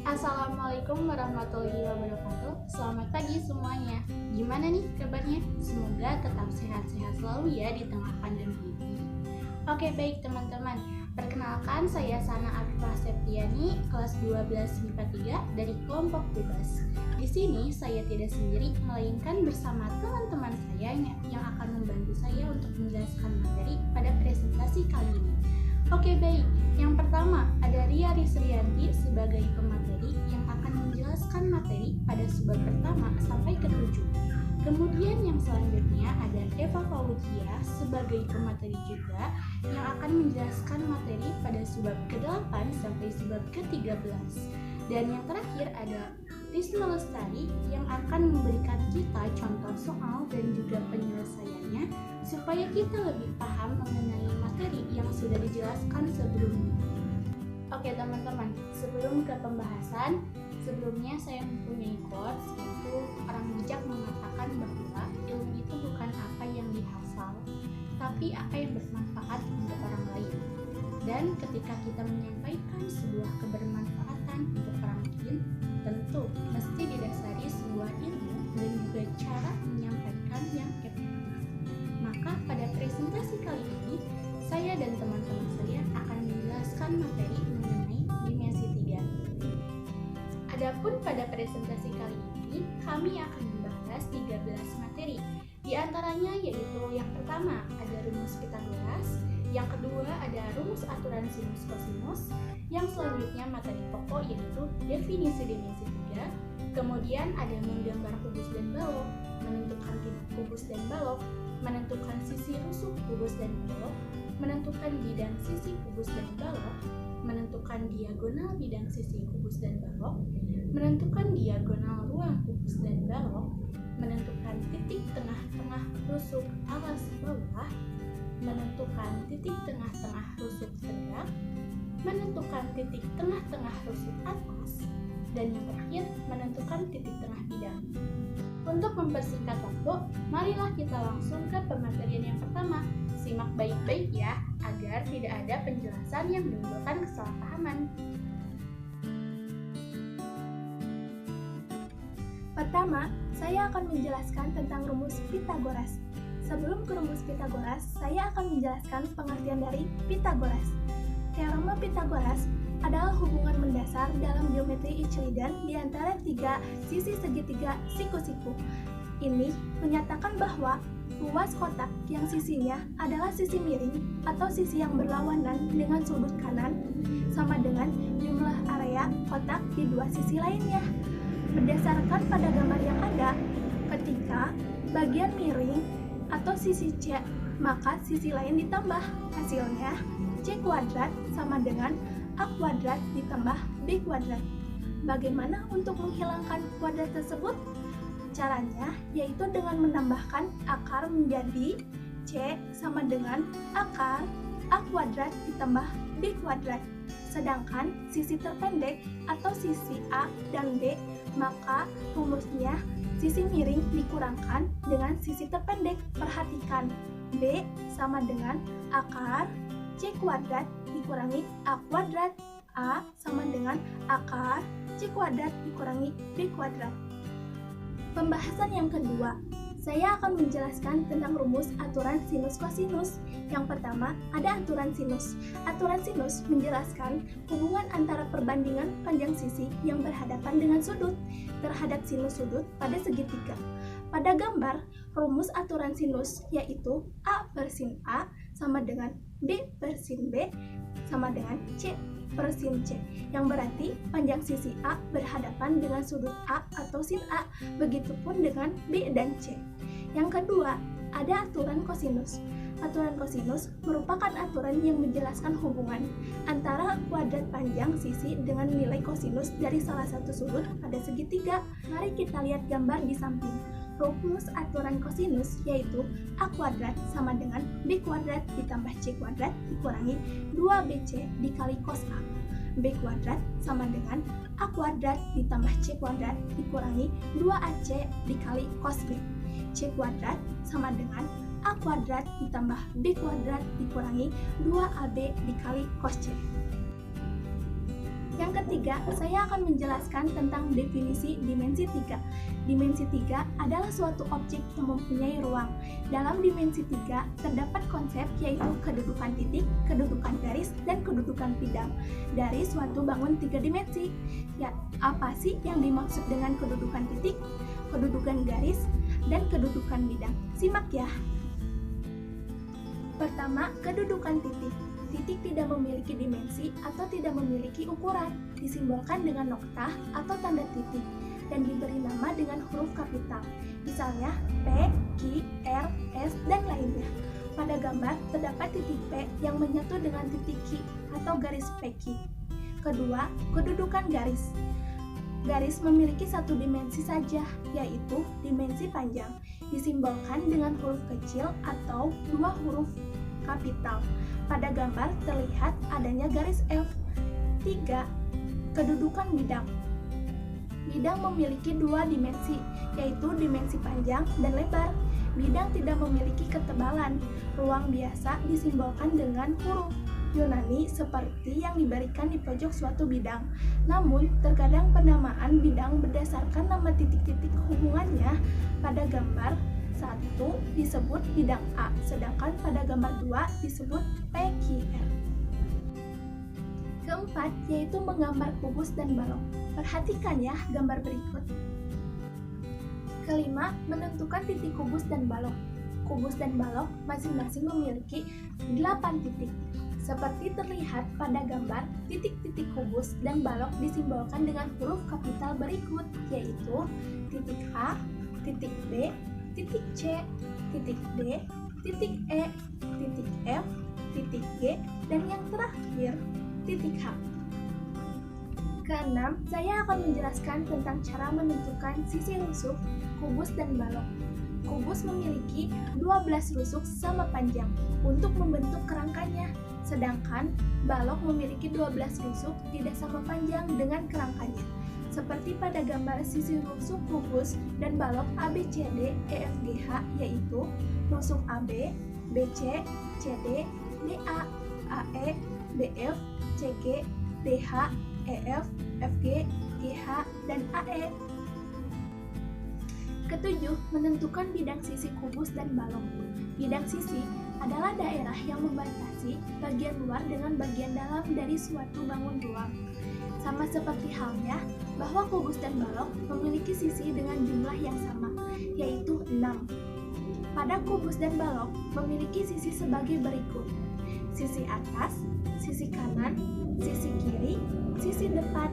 Assalamualaikum warahmatullahi wabarakatuh. Selamat pagi semuanya. Gimana nih kabarnya? Semoga tetap sehat-sehat selalu ya di tengah pandemi ini. Oke, baik teman-teman. Perkenalkan, saya Sana Afifah Septiani, kelas 12 MIPA 3 dari kelompok bebas. Di sini saya tidak sendiri, melainkan bersama teman-teman saya yang akan membantu saya untuk menjelaskan materi pada presentasi kali ini. Oke, baik. Yang pertama, ada Ria Risrianti sebagai pemateri yang akan menjelaskan materi pada subbab pertama sampai ke-7. Kemudian yang selanjutnya ada Eva Fauzia sebagai pemateri juga yang akan menjelaskan materi pada subbab ke-8 sampai subbab ke-13. Dan yang terakhir ada Risma Lestari yang akan memberikan kita contoh soal dan juga penyelesaiannya supaya kita lebih paham mengenai materi yang sudah dijelaskan sebelumnya. Oke teman-teman, sebelum ke pembahasan, sebelumnya saya mempunyai quotes, yaitu orang bijak mengatakan bahwa ilmu itu bukan apa yang dihafal, tapi apa yang bermanfaat untuk orang lain. Dan ketika kita menyampaikan sebuah kebermanfaatan untuk orang lain, tentu mesti didasari sebuah ilmu dan juga cara menyampaikan yang efektif. Maka pada presentasi kali ini, saya dan teman-teman saya akan menjelaskan materi mengenai dimensi 3. Adapun pada presentasi kali ini, kami akan membahas 13 materi. Di antaranya yaitu yang pertama ada rumus Pitagoras, yang kedua ada rumus aturan sinus kosinus, yang selanjutnya materi pokok yaitu definisi dimensi 3, kemudian ada menggambar kubus dan balok, menentukan titik kubus dan balok, menentukan sisi rusuk kubus dan balok, menentukan bidang sisi kubus dan balok, menentukan diagonal bidang sisi kubus dan balok, menentukan diagonal ruang kubus dan balok, menentukan titik tengah-tengah rusuk alas bawah, menentukan titik tengah-tengah rusuk tegak, menentukan titik tengah-tengah rusuk atas, dan yang terakhir menentukan titik tengah bidang. Untuk mempersingkat waktu, marilah kita langsung ke pematerian yang pertama. Simak baik-baik ya, agar tidak ada penjelasan yang menimbulkan kesalahpahaman. Pertama, saya akan menjelaskan tentang rumus Pitagoras. Sebelum ke rumus Pitagoras, saya akan menjelaskan pengertian dari Pitagoras. Teorema Pitagoras adalah hubungan mendasar dalam geometri Euclidean di antara tiga sisi segitiga siku-siku. Ini menyatakan bahwa ruas kotak yang sisinya adalah sisi miring atau sisi yang berlawanan dengan sudut kanan sama dengan jumlah area kotak di dua sisi lainnya. Berdasarkan pada gambar yang ada, ketika bagian miring atau sisi C, maka sisi lain ditambah. Hasilnya C kuadrat sama dengan A kuadrat ditambah B kuadrat. Bagaimana untuk menghilangkan kuadrat tersebut? Caranya yaitu dengan menambahkan akar menjadi C sama dengan akar A kuadrat ditambah B kuadrat. Sedangkan sisi terpendek atau sisi A dan B, maka rumusnya sisi miring dikurangkan dengan sisi terpendek. Perhatikan, B sama dengan akar C kuadrat dikurangi A kuadrat, A sama dengan akar C kuadrat dikurangi B kuadrat. Pembahasan yang kedua, saya akan menjelaskan tentang rumus aturan sinus kosinus. Yang pertama, ada aturan sinus. Aturan sinus menjelaskan hubungan antara perbandingan panjang sisi yang berhadapan dengan sudut terhadap sinus sudut pada segitiga. Pada gambar, rumus aturan sinus yaitu A per sin A sama dengan B per sin B sama dengan C per sin C, yang berarti panjang sisi A berhadapan dengan sudut A atau sin A, begitupun dengan B dan C. Yang kedua, ada aturan kosinus. Aturan kosinus merupakan aturan yang menjelaskan hubungan antara kuadrat panjang sisi dengan nilai kosinus dari salah satu sudut pada segitiga. Mari kita lihat gambar di samping. Rumus aturan kosinus yaitu A kuadrat sama dengan B kuadrat ditambah C kuadrat dikurangi 2BC dikali cos A. B kuadrat sama dengan A kuadrat ditambah C kuadrat dikurangi 2AC dikali cos B. C kuadrat sama dengan A kuadrat ditambah B kuadrat dikurangi 2AB dikali cos C. Yang ketiga, saya akan menjelaskan tentang definisi dimensi 3. Dimensi 3 adalah suatu objek yang mempunyai ruang. Dalam dimensi 3 terdapat konsep yaitu kedudukan titik, kedudukan garis, dan kedudukan bidang dari suatu bangun 3 dimensi. Ya, apa sih yang dimaksud dengan kedudukan titik, kedudukan garis, dan kedudukan bidang? Simak ya. Pertama, kedudukan titik. Titik tidak memiliki dimensi atau tidak memiliki ukuran, disimbolkan dengan noktah atau tanda titik, dan diberi nama dengan huruf kapital, misalnya P, Q, R, S, dan lainnya. Pada gambar, terdapat titik P yang menyatu dengan titik Q atau garis PQ. Kedua, kedudukan garis. Garis memiliki satu dimensi saja, yaitu dimensi panjang, disimbolkan dengan huruf kecil atau dua huruf kapital. Pada gambar terlihat adanya garis F. 3. Kedudukan bidang. Bidang memiliki dua dimensi, yaitu dimensi panjang dan lebar. Bidang tidak memiliki ketebalan. Ruang biasa disimbolkan dengan huruf Yunani seperti yang diberikan di pojok suatu bidang. Namun, terkadang penamaan bidang berdasarkan nama titik-titik hubungannya. Pada gambar 1 disebut bidang A, sedangkan pada gambar 2 disebut PQR. Keempat, yaitu menggambar kubus dan balok. Perhatikan ya gambar berikut. Kelima, menentukan titik kubus dan balok. Kubus dan balok masing-masing memiliki 8 titik. Seperti terlihat pada gambar, titik-titik kubus dan balok disimbolkan dengan huruf kapital berikut, yaitu titik H, titik B, titik C, titik D, titik E, titik F, titik G, dan yang terakhir, titik H. Keenam, saya akan menjelaskan tentang cara menentukan sisi rusuk, kubus, dan balok. Kubus memiliki 12 rusuk sama panjang untuk membentuk kerangkanya, sedangkan balok memiliki 12 rusuk tidak sama panjang dengan kerangkanya. Seperti pada gambar sisi rusuk kubus dan balok ABCD EFGH, yaitu rusuk AB, BC, CD, DA, AE, BF, CG, DH, EF, FG, GH, dan AE. Ketujuh, menentukan bidang sisi kubus dan balok. Bidang sisi adalah daerah yang membatasi bagian luar dengan bagian dalam dari suatu bangun ruang. Sama seperti halnya bahwa kubus dan balok memiliki sisi dengan jumlah yang sama, yaitu 6. Pada kubus dan balok memiliki sisi sebagai berikut: sisi atas, sisi kanan, sisi kiri, sisi depan,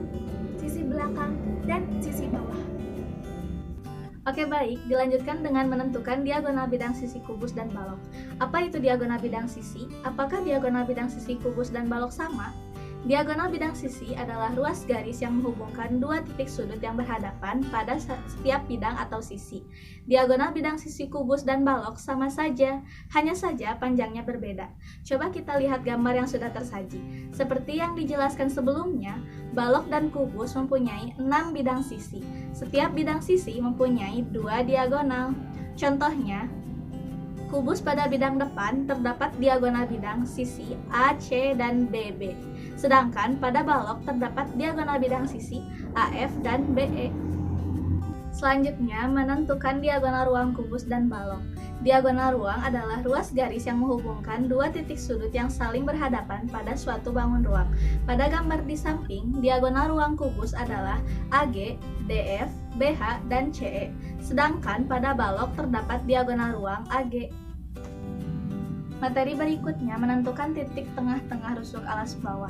sisi belakang, dan sisi bawah. Oke baik, dilanjutkan dengan menentukan diagonal bidang sisi kubus dan balok. Apa itu diagonal bidang sisi? Apakah diagonal bidang sisi kubus dan balok sama? Diagonal bidang sisi adalah ruas garis yang menghubungkan dua titik sudut yang berhadapan pada setiap bidang atau sisi. Diagonal bidang sisi kubus dan balok sama saja, hanya saja panjangnya berbeda. Coba kita lihat gambar yang sudah tersaji. Seperti yang dijelaskan sebelumnya, balok dan kubus mempunyai 6 bidang sisi. Setiap bidang sisi mempunyai 2 diagonal. Contohnya, kubus pada bidang depan terdapat diagonal bidang sisi AC dan BB. Sedangkan pada balok terdapat diagonal bidang sisi AF dan BE. Selanjutnya, menentukan diagonal ruang kubus dan balok. Diagonal ruang adalah ruas garis yang menghubungkan dua titik sudut yang saling berhadapan pada suatu bangun ruang. Pada gambar di samping, diagonal ruang kubus adalah AG, DF, BH, dan CE. Sedangkan pada balok terdapat diagonal ruang AG. Materi berikutnya menentukan titik tengah-tengah rusuk alas bawah.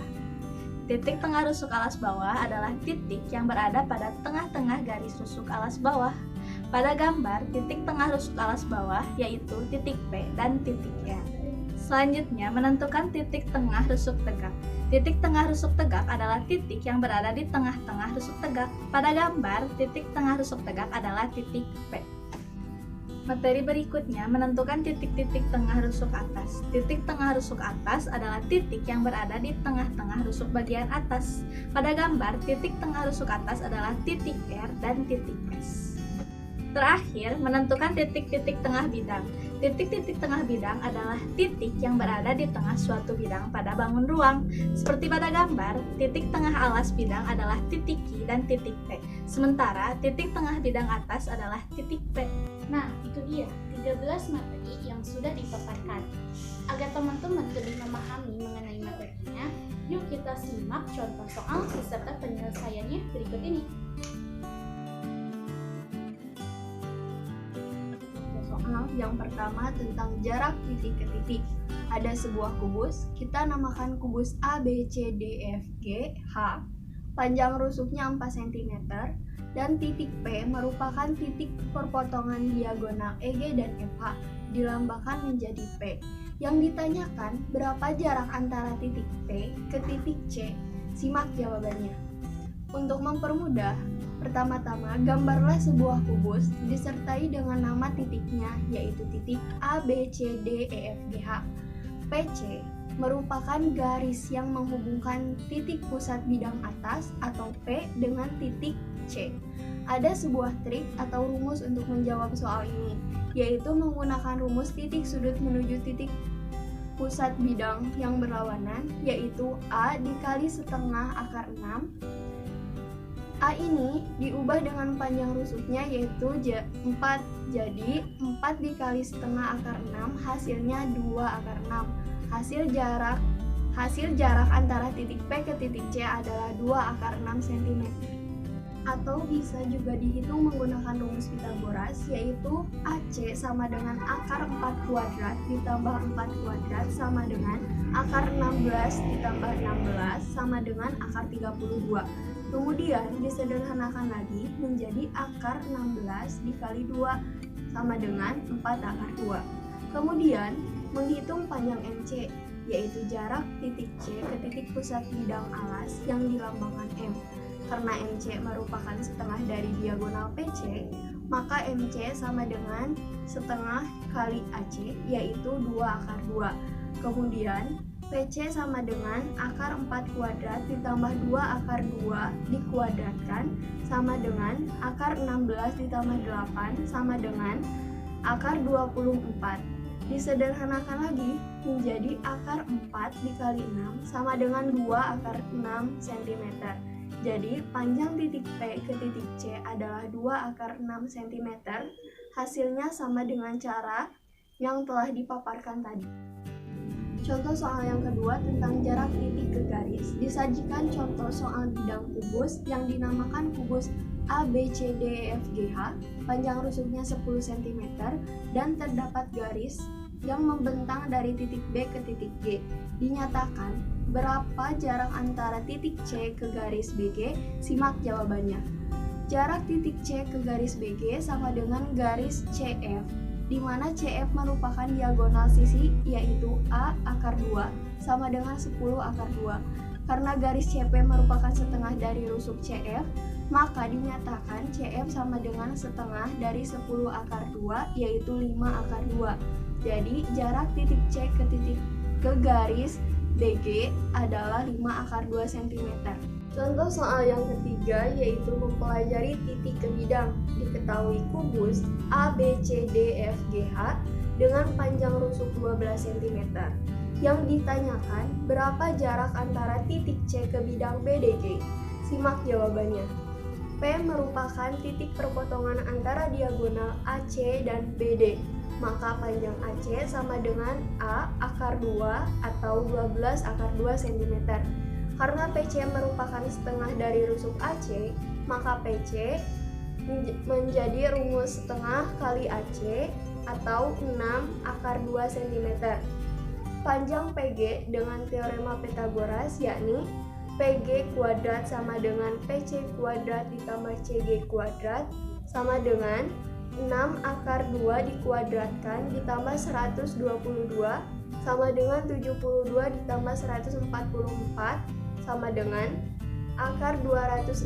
Titik tengah rusuk alas bawah adalah titik yang berada pada tengah-tengah garis rusuk alas bawah. Pada gambar, titik tengah rusuk alas bawah yaitu titik P dan titik R. Selanjutnya, menentukan titik tengah rusuk tegak. Titik tengah rusuk tegak adalah titik yang berada di tengah-tengah rusuk tegak. Pada gambar, titik tengah rusuk tegak adalah titik P. Materi berikutnya menentukan titik-titik tengah rusuk atas. Titik tengah rusuk atas adalah titik yang berada di tengah-tengah rusuk bagian atas. Pada gambar, titik tengah rusuk atas adalah titik R dan titik S. Terakhir, menentukan titik-titik tengah bidang. Titik-titik tengah bidang adalah titik yang berada di tengah suatu bidang pada bangun ruang. Seperti pada gambar, titik tengah alas bidang adalah titik Q dan titik P. Sementara titik tengah bidang atas adalah titik P. Nah, itu dia 13 materi yang sudah dipaparkan. Agar teman-teman lebih memahami mengenai materinya, yuk kita simak contoh soal beserta penyelesaiannya berikut ini. Yang pertama tentang jarak titik ke titik. Ada sebuah kubus, kita namakan kubus A, B, C, D, F, G, H. Panjang rusuknya 4 cm dan titik P merupakan titik perpotongan diagonal EG dan FH, dilambangkan menjadi P. Yang ditanyakan berapa jarak antara titik P ke titik C? Simak jawabannya. Untuk mempermudah, pertama-tama, gambarlah sebuah kubus disertai dengan nama titiknya, yaitu titik A, B, C, D, E, F, G, H. PC merupakan garis yang menghubungkan titik pusat bidang atas atau P dengan titik C. Ada sebuah trik atau rumus untuk menjawab soal ini, yaitu menggunakan rumus titik sudut menuju titik pusat bidang yang berlawanan, yaitu A dikali setengah akar 6. A ini diubah dengan panjang rusuknya yaitu 4. Jadi 4 dikali setengah akar 6 hasilnya 2 akar 6. Hasil jarak antara titik P ke titik C adalah 2 akar 6 cm. Atau bisa juga dihitung menggunakan rumus Pitagoras, yaitu AC sama dengan akar 4 kuadrat ditambah 4 kuadrat sama dengan akar 16 ditambah 16 sama dengan akar 32. Kemudian disederhanakan lagi menjadi akar 16 dikali 2 sama dengan 4 akar 2. Kemudian menghitung panjang MC, yaitu jarak titik C ke titik pusat bidang alas yang dilambangkan M. Karena MC merupakan setengah dari diagonal PC, maka MC sama dengan setengah kali AC, yaitu 2 akar 2. Kemudian PC sama dengan akar 4 kuadrat ditambah 2 akar 2 dikuadratkan sama dengan akar 16 ditambah 8 sama dengan akar 24. Disederhanakan lagi menjadi akar 4 dikali 6 sama dengan 2 akar 6 cm. Jadi panjang titik P ke titik C adalah 2 akar 6 cm. Hasilnya sama dengan cara yang telah dipaparkan tadi. Contoh soal yang kedua tentang jarak titik ke garis. Disajikan contoh soal bidang kubus yang dinamakan kubus A, B, C, D, E, F, G, H. Panjang rusuknya 10 cm dan terdapat garis yang membentang dari titik B ke titik G. Dinyatakan berapa jarak antara titik C ke garis BG? Simak jawabannya. Jarak titik C ke garis BG sama dengan garis CF, di mana CF merupakan diagonal sisi, yaitu A akar 2 sama dengan 10 akar 2. Karena garis CP merupakan setengah dari rusuk CF, maka dinyatakan CF sama dengan setengah dari 10 akar 2, yaitu 5 akar 2. Jadi jarak titik C ke garis BG adalah 5 akar 2 cm. Contoh soal yang ketiga yaitu mempelajari titik ke bidang. Diketahui kubus A, B, C, D, F, G, H dengan panjang rusuk 12 cm. Yang ditanyakan berapa jarak antara titik C ke bidang BDG? Simak jawabannya. P merupakan titik perpotongan antara diagonal AC dan BD. Maka panjang AC sama dengan A akar 2 atau 12 akar 2 cm. Karena PC merupakan setengah dari rusuk AC, maka PC menjadi rumus setengah kali AC atau 6 akar 2 cm. Panjang PG dengan teorema Pitagoras yakni PG kuadrat sama dengan PC kuadrat ditambah CG kuadrat sama dengan 6 akar 2 dikuadratkan ditambah 122 sama dengan 72 ditambah 144 sama dengan akar 216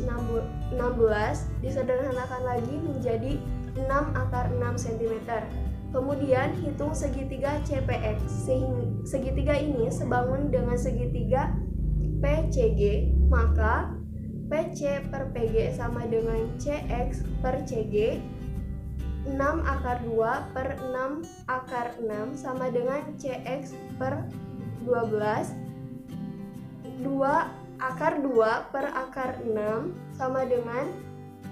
disederhanakan lagi menjadi 6 akar 6 cm. Kemudian hitung segitiga CPX, sehingga segitiga ini sebangun dengan segitiga PCG, maka PC per PG sama dengan CX per CG 6 akar 2 per 6 akar 6 sama dengan CX per 12. 2 akar 2 per akar 6 sama dengan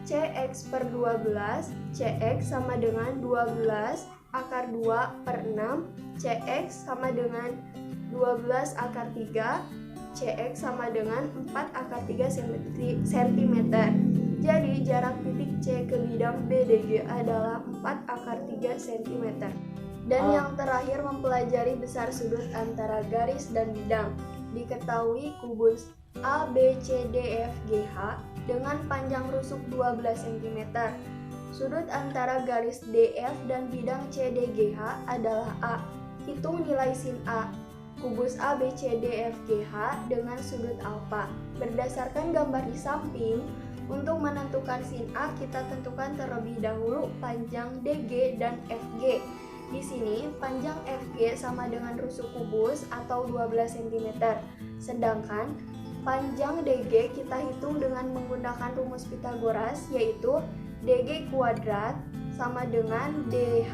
CX per 12. CX sama dengan 12 akar 2 per 6. CX sama dengan 12 akar 3. CX sama dengan 4 akar 3 cm. Jadi jarak titik C ke bidang BDG adalah 4 akar 3 cm. Dan yang terakhir mempelajari besar sudut antara garis dan bidang. Diketahui kubus ABCDFGH dengan panjang rusuk 12 cm. Sudut antara garis DF dan bidang CDGH adalah A. Hitung nilai sin A. Kubus ABCDFGH dengan sudut alfa. Berdasarkan gambar di samping, untuk menentukan sin A kita tentukan terlebih dahulu panjang DG dan FG. Di sini panjang FG sama dengan rusuk kubus atau 12 cm. Sedangkan panjang DG kita hitung dengan menggunakan rumus Pitagoras, yaitu DG kuadrat sama dengan DH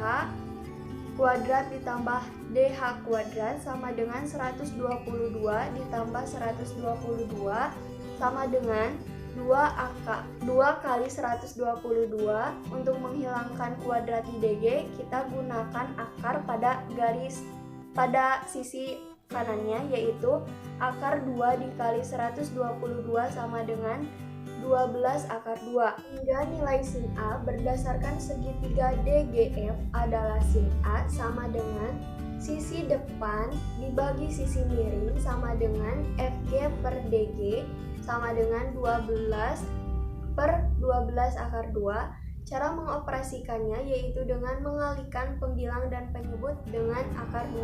kuadrat ditambah DH kuadrat sama dengan 122 ditambah 122 sama dengan 2 kali 122. Untuk menghilangkan kuadrat di DG, kita gunakan akar pada sisi kanannya, yaitu akar 2 dikali 122 sama dengan 12 akar 2. Hingga nilai sin A berdasarkan segitiga DGF adalah sin A sama dengan sisi depan dibagi sisi miring sama dengan FG per DG sama dengan 12 per 12 akar 2. Cara mengoperasikannya yaitu dengan mengalihkan pembilang dan penyebut dengan akar 2,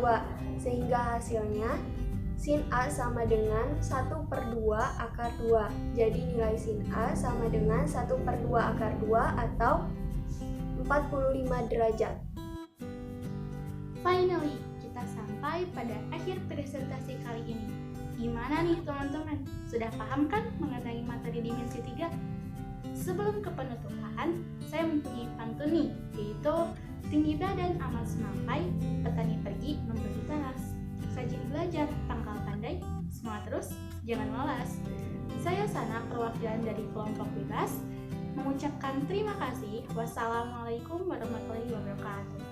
sehingga hasilnya sin A sama dengan 1 per 2 akar 2. Jadi nilai sin A sama dengan 1 per 2 akar 2 atau 45 derajat. Finally, kita sampai pada akhir presentasi kali ini. Gimana nih teman-teman? Sudah paham kan mengenai materi dimensi 3? Sebelum ke penutupan, saya mempunyai pantun nih, yaitu tinggi badan amat semampai, petani pergi membeli talas. Rajin belajar, pangkal pandai, semangat terus, jangan malas. Saya Sana, perwakilan dari kelompok bebas, mengucapkan terima kasih. Wassalamualaikum warahmatullahi wabarakatuh.